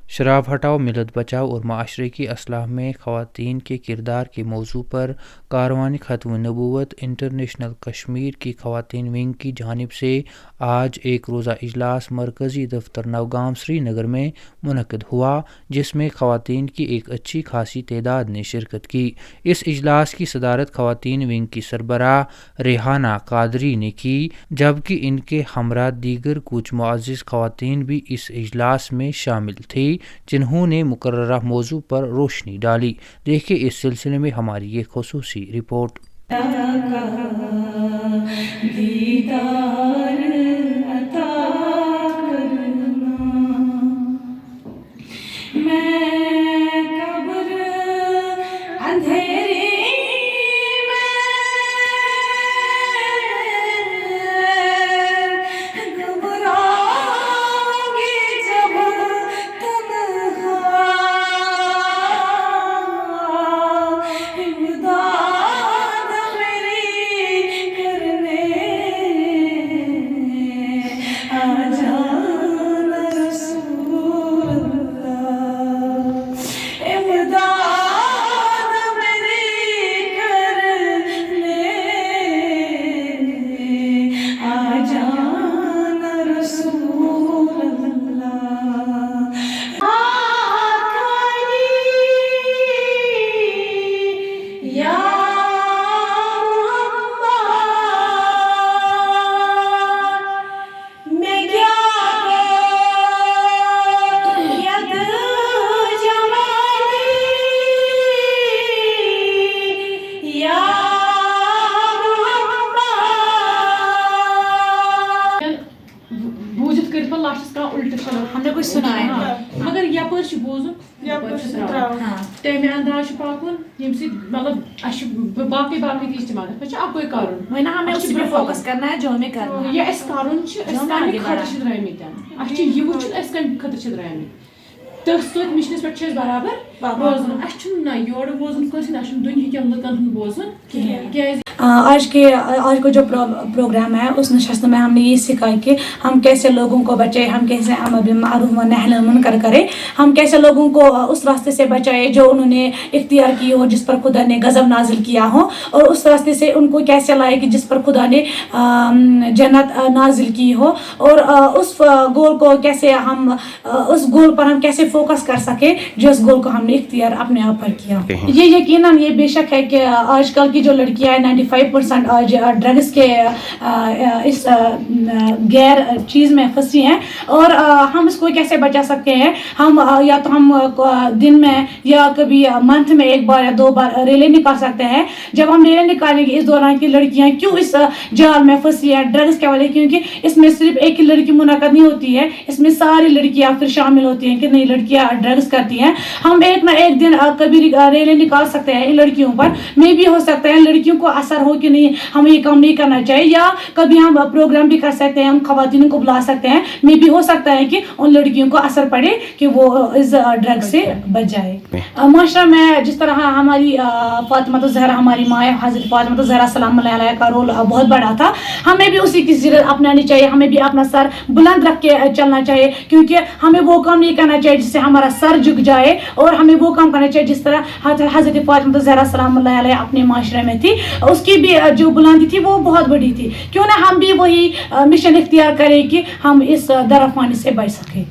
شراب ہٹاؤ ملت بچاؤ اور معاشرے کی اصلاح میں خواتین کے کردار کے موضوع پر کاروان ختم نبوت انٹرنیشنل کشمیر کی خواتین ونگ کی جانب سے آج ایک روزہ اجلاس مرکزی دفتر نوگام سری نگر میں منعقد ہوا، جس میں خواتین کی ایک اچھی خاصی تعداد نے شرکت کی۔ اس اجلاس کی صدارت خواتین ونگ کی سربراہ ریحانہ قادری نے کی، جبکہ ان کے ہمراہ دیگر کچھ معزز خواتین بھی اس اجلاس میں شامل تھیں، جنہوں نے مقررہ موضوع پر روشنی ڈالی۔ دیکھیں اس سلسلے میں ہماری یہ خصوصی رپورٹ۔ ہم نے کچھ سنا ہے مگر یپر بوزن تمہ انداز پکن یم سی مطلب باقی باقی استعمال اپے کرن ہمیں اس پر فوکس کرنا ہے جو ہمیں کرنا ہے یہ اس کرن کمہ خطر درامت یہ وچن اس کمہ خطر درامت تر ست مشنس پہ برابر روزن اچھا یور بوزن کس دنیا کن لکن ہند بوزن کیازِ آج کا جو پروگرام ہے اس نشست میں ہم نے یہ سیکھا کہ ہم کیسے لوگوں کو بچائیں، ہم کیسے امر بالمعروف و نہی عن المنکر کریں، ہم کیسے لوگوں کو اس راستے سے بچائیں جو انہوں نے اختیار کی ہو، جس پر خدا نے غضب نازل کیا ہو، اور اس راستے سے ان کو کیسے لائے کہ جس پر خدا نے جنت نازل کی ہو، اور اس گول کو کیسے ہم اس گول پر ہم کیسے فوکس کر سکیں جس گول کو ہم نے اختیار اپنے آپ پر کیا۔ یہ یقیناً یہ بے شک ہے کہ آج کل کی جو لڑکیاں ہیں 95% آج ڈرگس کے اس غیر چیز میں پھنسی ہیں، اور ہم اس کو کیسے بچا سکتے ہیں؟ ہم یا تو ہم دن میں یا کبھی منتھ میں ایک بار یا 2 بار ریلے نکال سکتے ہیں۔ جب ہم ریلے نکالیں گے اس دوران کی لڑکیاں کیوں اس جال میں پھنسی ہیں ڈرگس کے والے، کیونکہ اس میں صرف ایک ہی لڑکی منعقد نہیں ہوتی ہے، اس میں ساری لڑکیاں پھر شامل ہوتی ہیں کہ نہیں لڑکیاں ڈرگس کرتی ہیں۔ ہم ایک نہ ایک دن کبھی ریلے نکال سکتے ہیں ان لڑکیوں پر، میں بھی ہو سکتا ہے لڑکیوں کو اثر ہو کہ نہیں ہمیں یہ کام نہیں کرنا چاہیے، یا کبھی ہم پروگرام بھی کر سکتے ہیں، ہم خواتین کو بلا سکتے ہیں، میں بھی ہو سکتا ہے کہ ان لڑکیوں کو اثر پڑے کہ وہ اس ڈرگ سے بچ جائے۔ معاشرہ میں جس طرح ہماری فاطمہ الزہرا ہماری ماں حضرت فاطمہ الزہرا سلام اللہ علیہ کا رول بہت بڑا تھا، ہمیں بھی اسی کی سیرت اپنانی چاہیے، ہمیں بھی اپنا سر بلند رکھ کے چلنا چاہیے، کیونکہ ہمیں وہ کام نہیں کرنا چاہیے جس سے ہمارا سر جھک جائے، اور ہمیں وہ کام کرنا چاہیے جس طرح حضرت فاطمہ الزہرا سلام اللہ علیہ اپنے معاشرے میں تھی، اس کی بھی جو بلندی تھی وہ بہت بڑی تھی۔ کیوں نہ ہم بھی وہی مشن اختیار کریں کہ ہم اس درافانی سے بچ سکیں۔